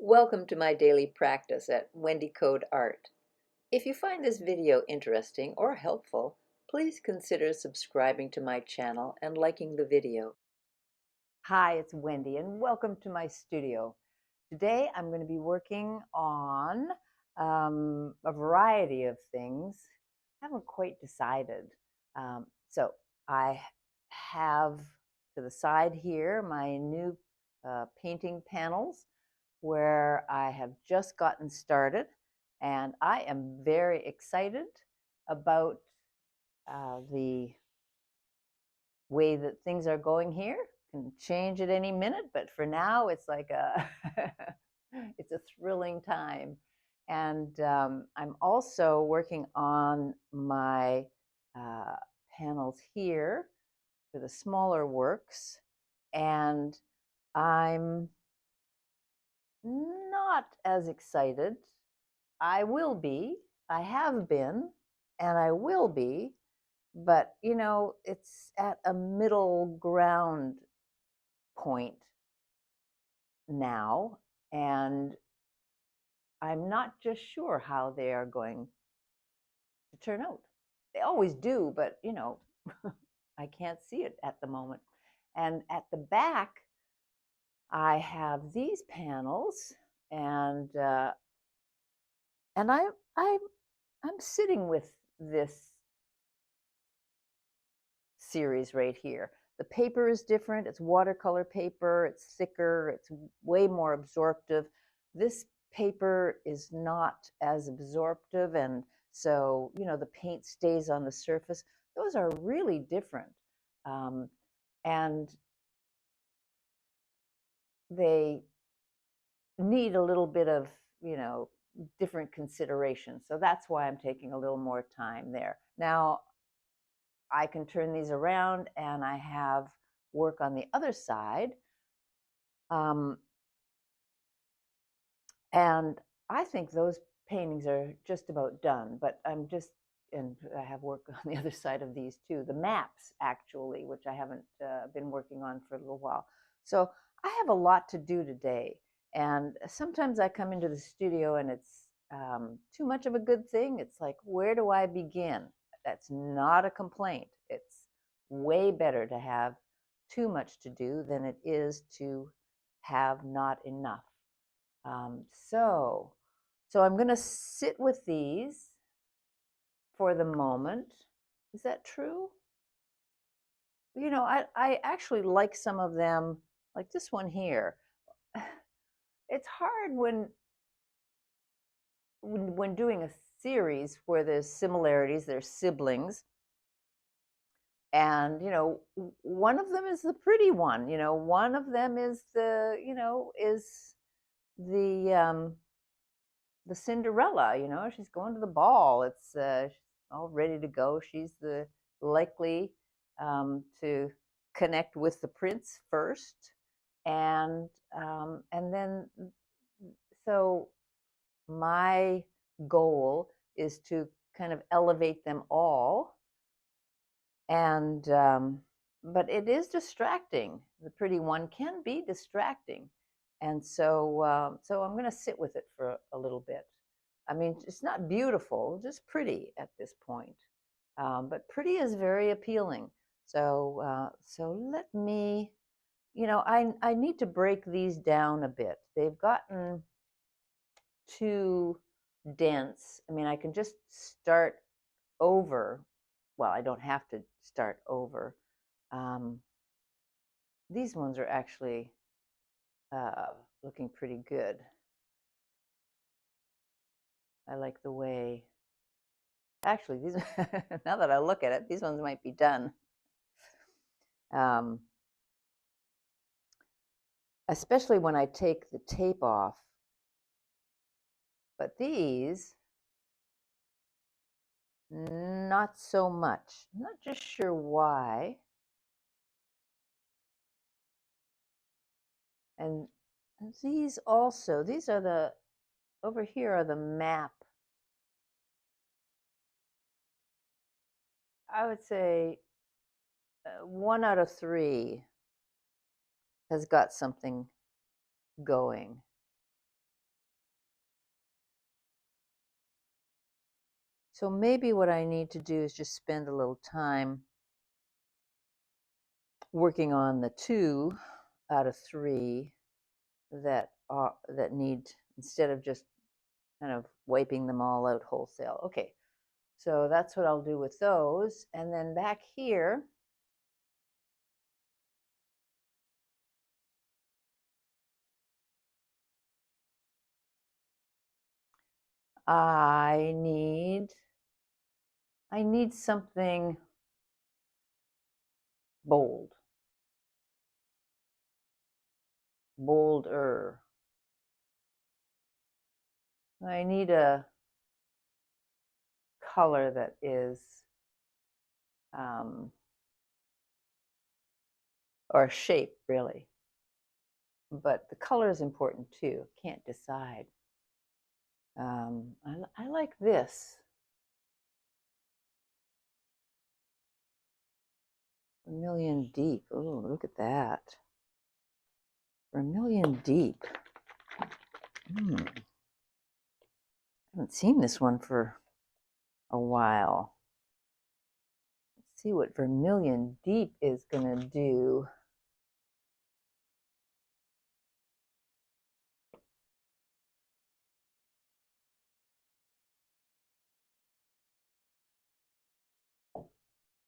Welcome to my daily practice at Wendy Coad Art. If you find this video interesting or helpful, please consider subscribing to my channel and liking the video. Hi, it's Wendy and welcome to my studio. Today I'm going to be working on a variety of things. I haven't quite decided. So I have to the side here my new painting panels where I have just gotten started, and I am very excited about the way that things are going here. Can change at any minute, but for now it's like a it's a thrilling time. And I'm also working on my panels here for the smaller works, and I'm not as excited. I will be, I have been, and I will be, but it's at a middle ground point now, and I'm not just sure how they are going to turn out. They always do, but I can't see it at the moment. And at the back, I have these panels, and and I'm sitting with this series right here. The paper is different. It's watercolor paper. It's thicker. It's way more absorptive. This paper is not as absorptive, and so the paint stays on the surface. Those are really different, and they need a little bit of different consideration. So that's why I'm taking a little more time there. Now I can turn these around and I have work on the other side. And I think those paintings are just about done, but and I have work on the other side of these too. The maps, actually, which I haven't been working on for a little while. So I have a lot to do today. And sometimes I come into the studio and it's too much of a good thing. It's like, where do I begin? That's not a complaint. It's way better to have too much to do than it is to have not enough. So I'm going to sit with these for the moment. Is that true? I actually like some of them, like this one here. It's hard when doing a series where there's similarities, there's siblings, and one of them is the pretty one. One of them is the Cinderella. She's going to the ball. It's she's all ready to go. She's the likely to connect with the prince first, and then so my goal is to kind of elevate them all, and but it is distracting. The pretty one can be distracting, and so I'm going to sit with it for a little bit. I mean, it's not beautiful, just pretty at this point, but pretty is very appealing. So let me, I need to break these down a bit. They've gotten too dense. I mean, I can just start over. Well, I don't have to start over. Um, these ones are actually looking pretty good. I like the way, actually, these, now that I look at it, these ones might be done. Especially when I take the tape off. But these, not so much. I'm not just sure why. And these also, these are the, over here are the map. I would say 1 out of 3 has got something going. So maybe what I need to do is just spend a little time working on the 2 out of 3 that need, instead of just kind of wiping them all out wholesale. Okay, so that's what I'll do with those. And then back here, I need something bolder. I need a color that is, or a shape really, but the color is important too. Can't decide. I like this. Vermilion Deep. Oh, look at that. Vermilion Deep. I haven't seen this one for a while. Let's see what Vermilion Deep is going to do.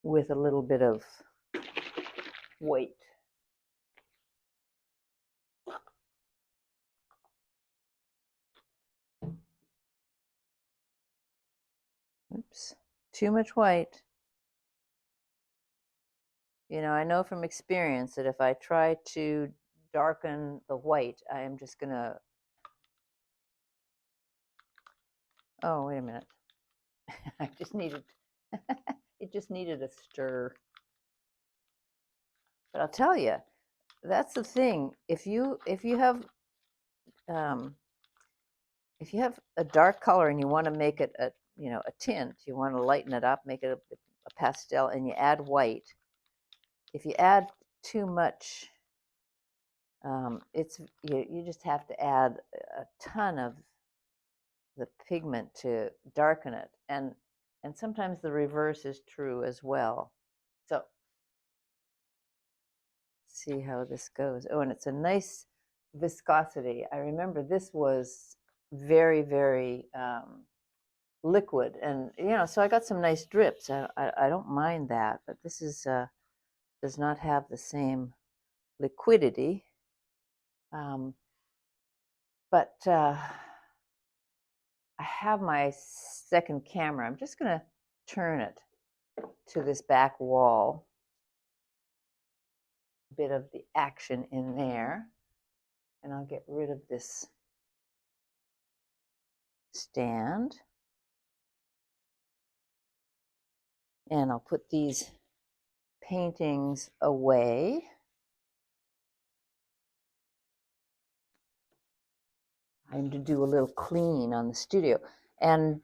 With a little bit of white. Oops, too much white. You know, I know from experience that if I try to darken the white, I am just gonna, oh, wait a minute. I just needed, it just needed a stir. But I'll tell you, that's the thing. If you have a dark color and you want to make it a tint, you want to lighten it up, make it a pastel, and you add white. If you add too much, you just have to add a ton of the pigment to darken it, and sometimes the reverse is true as well. So see how this goes. Oh, and it's a nice viscosity. I remember this was very, very liquid, and so I got some nice drips. I don't mind that, but this is does not have the same liquidity. But I have my second camera. I'm just going to turn it to this back wall. A bit of the action in there. And I'll get rid of this stand. And I'll put these paintings away. I'm to do a little clean on the studio. And,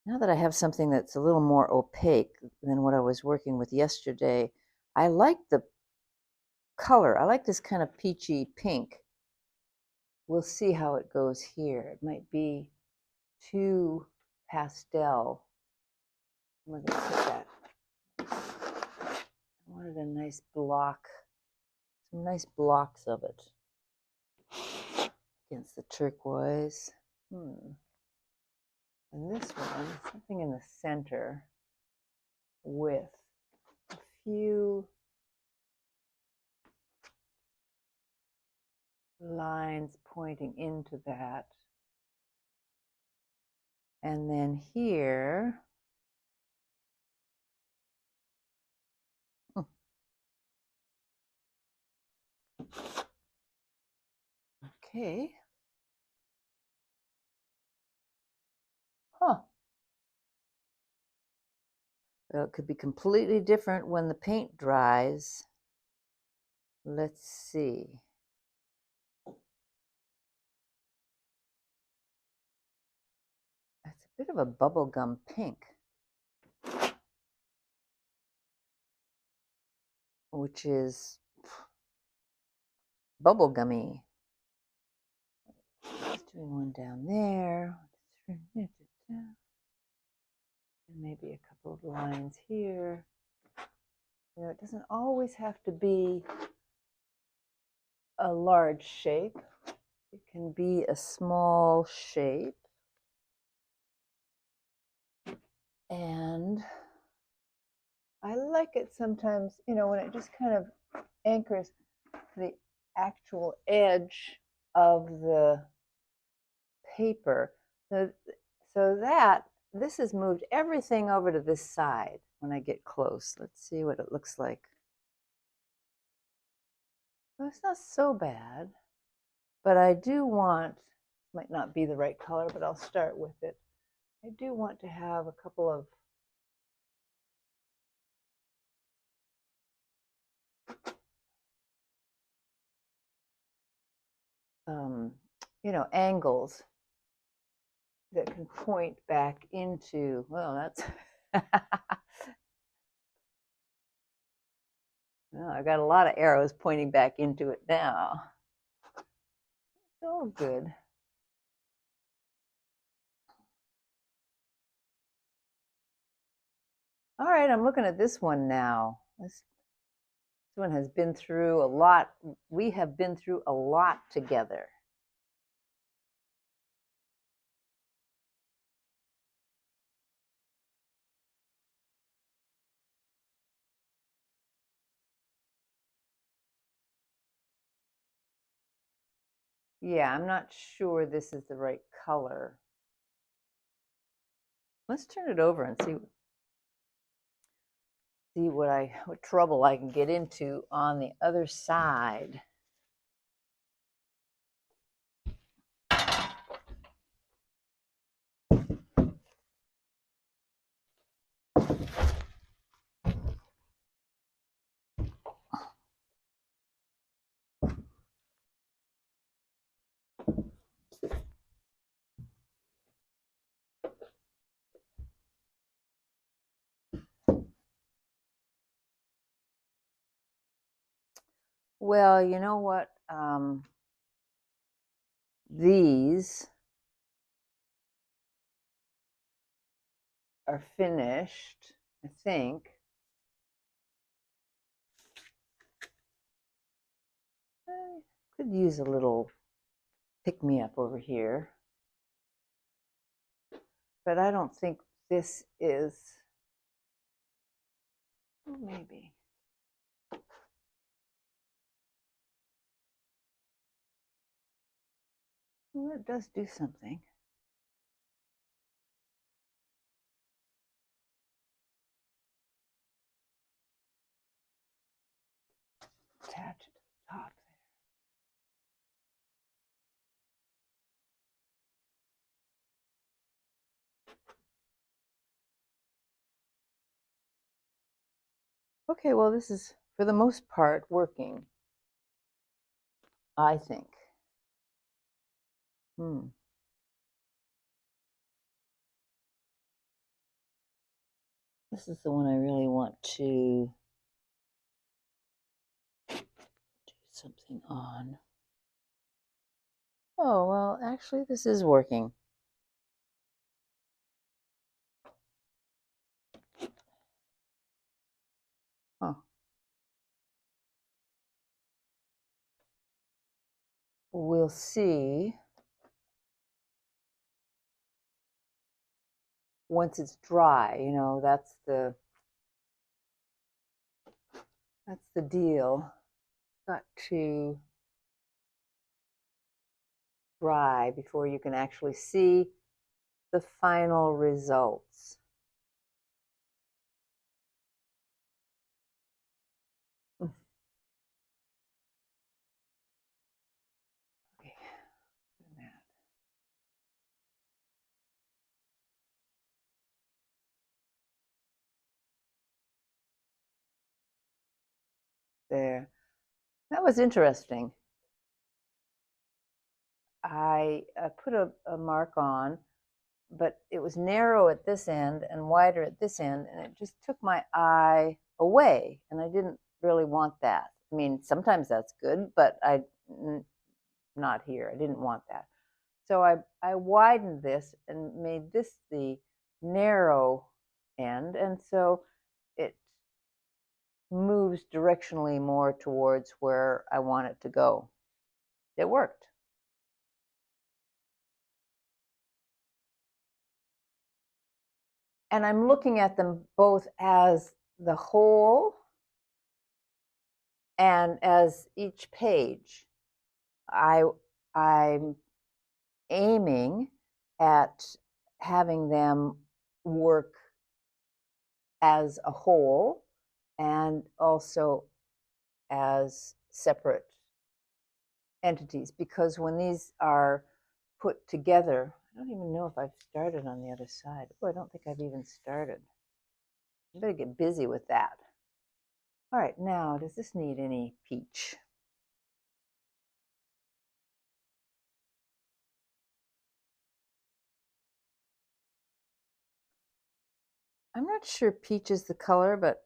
now that I have something that's a little more opaque than what I was working with yesterday, I like the color. I like this kind of peachy pink. We'll see how it goes here. It might be too pastel. We're going to put that. I wanted a nice block, some nice blocks of it against the turquoise. And this one, something in the center with a few lines pointing into that. And then here, okay. Well, it could be completely different when the paint dries. Let's see. It's a bit of a bubblegum pink, which is bubblegummy. Just doing one down there, And maybe a couple of lines here. You know, it doesn't always have to be a large shape. It can be a small shape. And I like it sometimes, you know, when it just kind of anchors the actual edge of the paper. So that this has moved everything over to this side when I get close. Let's see what it looks like. Well, it's not so bad, but I do want, might not be the right color, but I'll start with it. I do want to have a couple of you know, angles that can point back into, well, that's, well, I got a lot of arrows pointing back into it now. So good. All right, I'm looking at this one now. This one has been through a lot. We have been through a lot together. Yeah, I'm not sure this is the right color. Let's turn it over and see what trouble I can get into on the other side. Well, you know what? These are finished, I think. I could use a little pick-me-up over here. But I don't think this is, well, maybe. Well, it does do something. Attach it to the top there. Okay, well, this is, for the most part, working, I think. This is the one I really want to do something on. Oh, well, actually, this is working. Huh. We'll see once it's dry. You know, that's the deal. Got to dry before you can actually see the final results. Okay. There. That was interesting. I put a mark on, but it was narrow at this end and wider at this end, and it just took my eye away, and I didn't really want that. I mean, sometimes that's good, but not here. I didn't want that. So I widened this and made this the narrow end, and so it moves directionally more towards where I want it to go. It worked. And I'm looking at them both as the whole and as each page. I'm aiming at having them work as a whole and also as separate entities, because when these are put together, I don't even know if I've started on the other side. Oh, I don't think I've even started. I better get busy with that. All right, now, does this need any peach? I'm not sure peach is the color, but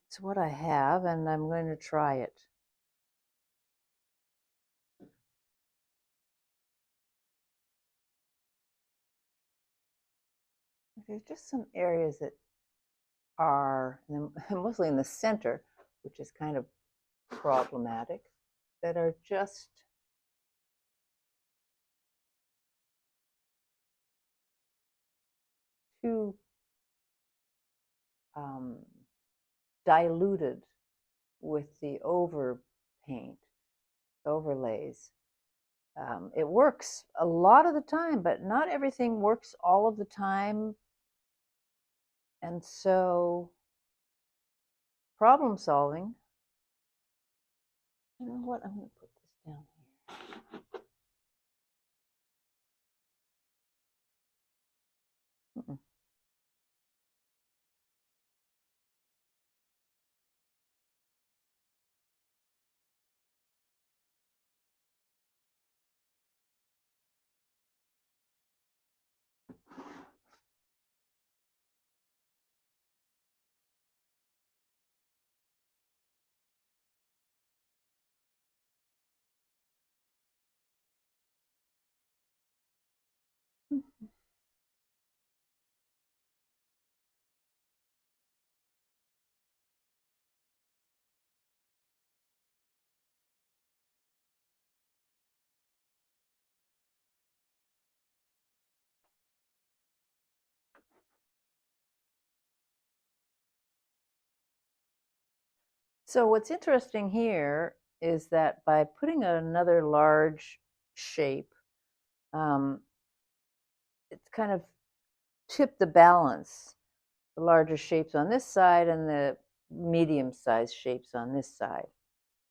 it's what I have, and I'm going to try it. There's just some areas that are, mostly in the center, which is kind of problematic, that are just too diluted with the overlays. It works a lot of the time, but not everything works all of the time. And so, problem solving. You know what? I'm going to put this down here. Mm-mm. So what's interesting here is that by putting another large shape, um, it's kind of tipped the balance. The larger shapes on this side and the medium-sized shapes on this side.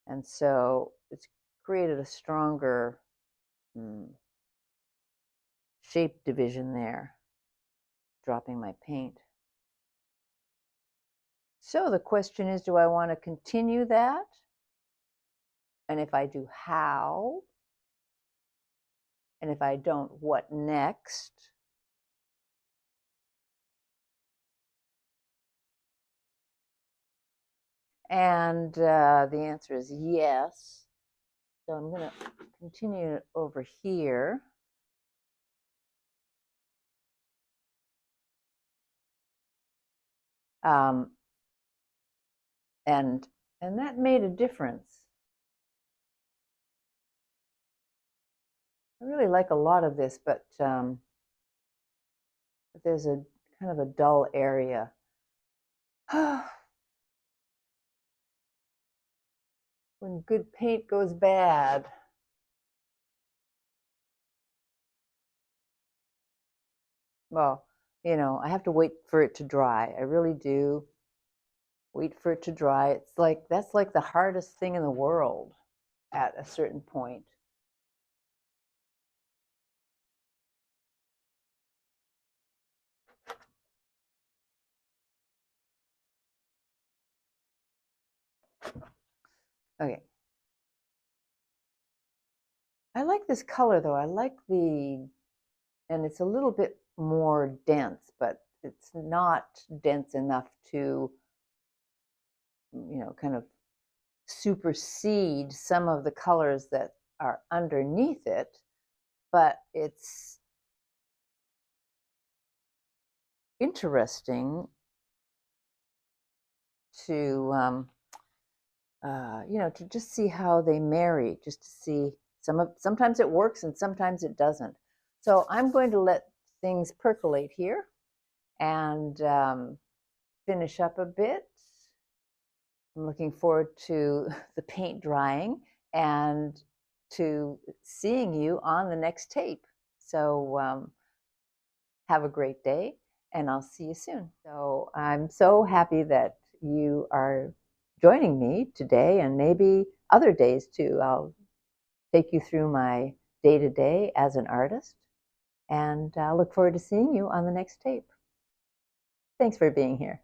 And so it's created a stronger shape division there, dropping my paint. So the question is, do I want to continue that? And if I do, how? And if I don't, what next? And the answer is yes. So I'm going to continue over here. Um, and that made a difference. I really like a lot of this, but there's a kind of a dull area. When good paint goes bad. Well, you know, I have to wait for it to dry. I really do. Wait for it to dry. It's like, that's like the hardest thing in the world at a certain point. Okay. I like this color though. I like and it's a little bit more dense, but it's not dense enough to, you know, kind of supersede some of the colors that are underneath it. but it's interesting to to just see how they marry, just to see sometimes it works and sometimes it doesn't. So I'm going to let things percolate here and finish up a bit. I'm looking forward to the paint drying and to seeing you on the next tape. So have a great day, and I'll see you soon. So I'm so happy that you are joining me today, and maybe other days too. I'll take you through my day-to-day as an artist, and I look forward to seeing you on the next tape. Thanks for being here.